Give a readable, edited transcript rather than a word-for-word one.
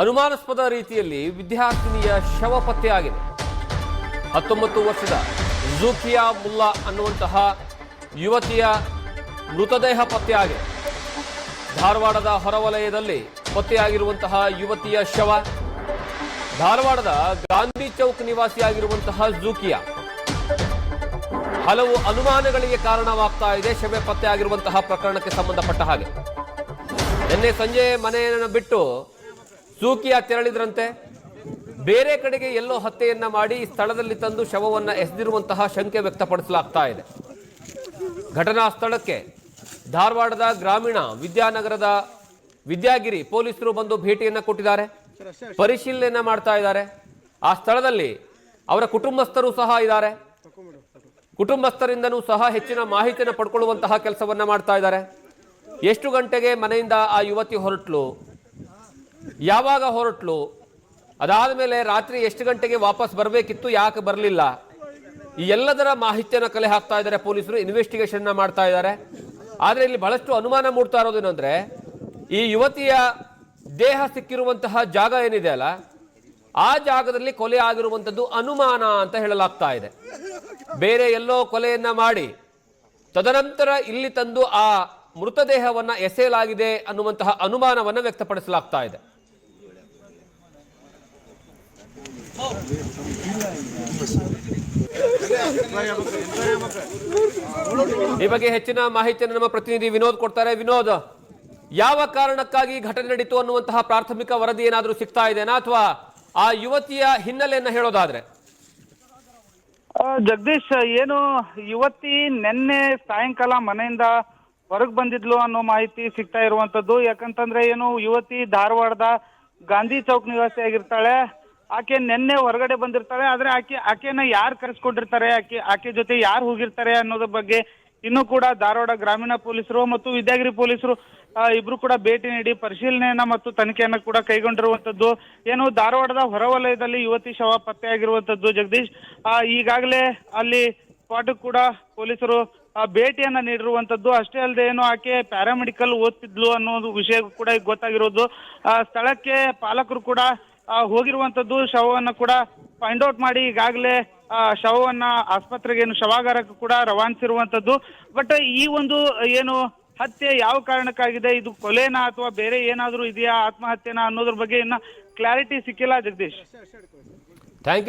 ಅನುಮಾನಾಸ್ಪದ ರೀತಿಯಲ್ಲಿ ವಿದ್ಯಾರ್ಥಿನಿಯ ಶವ ಪತ್ತೆಯಾಗಿದೆ. 19 ವರ್ಷದ ಝೂಕಿಯಾ ಮುಲ್ಲಾ ಅನ್ನುವಂತಹ ಯುವತಿಯ ಮೃತದೇಹ ಪತ್ತೆಯಾಗಿದೆ. ಧಾರವಾಡದ ಹೊರವಲಯದಲ್ಲಿ ಪತ್ತೆಯಾಗಿರುವಂತಹ ಯುವತಿಯ ಶವ. ಧಾರವಾಡದ ಗಾಂಧಿ ಚೌಕ್ ನಿವಾಸಿಯಾಗಿರುವಂತಹ ಝೂಕಿಯಾ ಹಲವು ಅನುಮಾನಗಳಿಗೆ ಕಾರಣವಾಗ್ತಾ ಇದೆ. ಶವ ಪತ್ತೆಯಾಗಿರುವಂತಹ ಪ್ರಕರಣಕ್ಕೆ ಸಂಬಂಧಪಟ್ಟ ಹಾಗೆ ನಿನ್ನೆ ಸಂಜೆ ಮನೆಯನ್ನು ಬಿಟ್ಟು ಝೂಕಿಯಾ ತೆರಳಿದ್ರಂತೆ. ಬೇರೆ ಕಡೆಗೆ ಎಲ್ಲೋ ಹತ್ಯೆಯನ್ನ ಮಾಡಿ ಸ್ಥಳದಲ್ಲಿ ತಂದು ಶವವನ್ನು ಎಸೆದಿರುವಂತಹ ಶಂಕೆ ವ್ಯಕ್ತಪಡಿಸಲಾಗ್ತಾ ಇದೆ. ಘಟನಾ ಸ್ಥಳಕ್ಕೆ ಧಾರವಾಡದ ಗ್ರಾಮೀಣ ವಿದ್ಯಾನಗರದ ವಿದ್ಯಾಗಿರಿ ಪೊಲೀಸರು ಬಂದು ಭೇಟಿಯನ್ನ ಕೊಟ್ಟಿದ್ದಾರೆ, ಪರಿಶೀಲನೆ ಮಾಡ್ತಾ ಇದ್ದಾರೆ. ಆ ಸ್ಥಳದಲ್ಲಿ ಅವರ ಕುಟುಂಬಸ್ಥರು ಸಹ ಇದ್ದಾರೆ. ಕುಟುಂಬಸ್ಥರಿಂದನೂ ಸಹ ಹೆಚ್ಚಿನ ಮಾಹಿತಿಯನ್ನು ಪಡ್ಕೊಳ್ಳುವಂತಹ ಕೆಲಸವನ್ನ ಮಾಡ್ತಾ ಇದ್ದಾರೆ. ಎಷ್ಟು ಗಂಟೆಗೆ ಮನೆಯಿಂದ ಆ ಯುವತಿ ಹೊರಟ್ಲು, ಯಾವಾಗ ಹೊರಟ್ಲು, ಅದಾದ ಮೇಲೆ ರಾತ್ರಿ ಎಷ್ಟು ಗಂಟೆಗೆ ವಾಪಸ್ ಬರಬೇಕಿತ್ತು, ಯಾಕೆ ಬರಲಿಲ್ಲ, ಈ ಎಲ್ಲದರ ಮಾಹಿತಿಯನ್ನು ಕಲೆ ಹಾಕ್ತಾ ಇದ್ದಾರೆ ಪೊಲೀಸರು. ಇನ್ವೆಸ್ಟಿಗೇಷನ್ ಮಾಡ್ತಾ ಇದ್ದಾರೆ. ಆದರೆ ಇಲ್ಲಿ ಬಹಳಷ್ಟು ಅನುಮಾನ ಮೂಡ್ತಾ ಇರೋದೇನೆಂದ್ರೆ, ಈ ಯುವತಿಯ ದೇಹ ಸಿಕ್ಕಿರುವಂತಹ ಜಾಗ ಏನಿದೆ ಅಲ್ಲ, ಆ ಜಾಗದಲ್ಲಿ ಕೊಲೆ ಆಗಿರುವಂಥದ್ದು ಅನುಮಾನ ಅಂತ ಹೇಳಲಾಗ್ತಾ ಇದೆ. ಬೇರೆ ಎಲ್ಲೋ ಕೊಲೆಯನ್ನ ಮಾಡಿ ತದನಂತರ ಇಲ್ಲಿ ತಂದು ಆ ಮೃತದೇಹವನ್ನ ಎಸೆಯಲಾಗಿದೆ ಅನ್ನುವಂತಹ ಅನುಮಾನವನ್ನು ವ್ಯಕ್ತಪಡಿಸಲಾಗ್ತಾ ಇದೆ. ಈ ಬಗ್ಗೆ ಹೆಚ್ಚಿನ ಮಾಹಿತಿಯನ್ನು ನಮ್ಮ ಪ್ರತಿನಿಧಿ ವಿನೋದ್ ಕೊಡ್ತಾರೆ. ವಿನೋದ್, ಯಾವ ಕಾರಣಕ್ಕಾಗಿ ಘಟನೆ ನಡೀತು ಅನ್ನುವಂತಹ ಪ್ರಾಥಮಿಕ ವರದಿ ಏನಾದರೂ ಸಿಗ್ತಾ ಇದೆನಾ, ಅಥವಾ ಆ ಯುವತಿಯ ಹಿನ್ನೆಲೆಯನ್ನ ಹೇಳೋದಾದ್ರೆ? ಜಗದೀಶ್, ಏನು ಯುವತಿ ನಿನ್ನೆ ಸಾಯಂಕಾಲ ಮನೆಯಿಂದ ಹೊರಗೆ ಬಂದಿದ್ಲು ಅನ್ನೋ ಮಾಹಿತಿ ಸಿಗ್ತಾ ಇರುವಂತದ್ದು. ಯಾಕಂತಂದ್ರೆ ಏನು, ಯುವತಿ ಧಾರವಾಡದ ಗಾಂಧಿ ಚೌಕ್ ನಿವಾಸಿ ಆಗಿರ್ತಾಳೆ. ಆಕೆ ನಿನ್ನೆ ಹೊರಗಡೆ ಬಂದಿರ್ತಾಳೆ. ಆದ್ರೆ ಆಕೆನ ಯಾರು ಕರೆಸ್ಕೊಂಡಿರ್ತಾರೆ, ಆಕೆ ಜೊತೆ ಯಾರು ಹೋಗಿರ್ತಾರೆ ಅನ್ನೋದ್ರ ಬಗ್ಗೆ ಇನ್ನೂ ಕೂಡ ಧಾರವಾಡ ಗ್ರಾಮೀಣ ಪೊಲೀಸರು ಮತ್ತು ವಿದ್ಯಾಗಿರಿ ಪೊಲೀಸರು ಇಬ್ರು ಕೂಡ ಭೇಟಿ ನೀಡಿ ಪರಿಶೀಲನೆಯನ್ನ ಮತ್ತು ತನಿಖೆಯನ್ನ ಕೂಡ ಕೈಗೊಂಡಿರುವಂತದ್ದು. ಏನು, ಧಾರವಾಡದ ಹೊರವಲಯದಲ್ಲಿ ಯುವತಿ ಶವ ಪತ್ತೆಯಾಗಿರುವಂತದ್ದು. ಜಗದೀಶ್, ಈಗಾಗಲೇ ಅಲ್ಲಿ ಸ್ಪಾಟ್ ಕೂಡ ಪೊಲೀಸರು ಭೇಟಿಯನ್ನ ನೀಡಿರುವಂತದ್ದು. ಅಷ್ಟೇ ಅಲ್ಲದೆ ಏನು, ಆಕೆ ಪ್ಯಾರಾಮೆಡಿಕಲ್ ಓದ್ತಿದ್ಲು ಅನ್ನೋದು ವಿಷಯ ಕೂಡ ಈಗ ಗೊತ್ತಾಗಿರೋದು. ಸ್ಥಳಕ್ಕೆ ಪಾಲಕರು ಕೂಡ ಹೋಗಿರುವಂತದ್ದು. ಶವವನ್ನ ಕೂಡ ಫೈಂಡ್ ಔಟ್ ಮಾಡಿ ಈಗಾಗಲೇ ಶವವನ್ನ ಆಸ್ಪತ್ರೆಗೆ ಶವಾಗಾರಕ್ಕೆ ಕೂಡ ರವಾನಿಸಿರುವಂತದ್ದು. ಬಟ್ ಈ ಒಂದು ಏನು ಹತ್ಯೆ ಯಾವ ಕಾರಣಕ್ಕಾಗಿದೆ, ಇದು ಕೊಲೆನಾ ಅಥವಾ ಬೇರೆ ಏನಾದರೂ ಇದೆಯಾ, ಆತ್ಮಹತ್ಯೆನಾ ಅನ್ನೋದ್ರ ಬಗ್ಗೆ ಇನ್ನ ಕ್ಲಾರಿಟಿ ಸಿಕ್ಕಿಲ್ಲ ಜಗದೀಶ್. Thank you.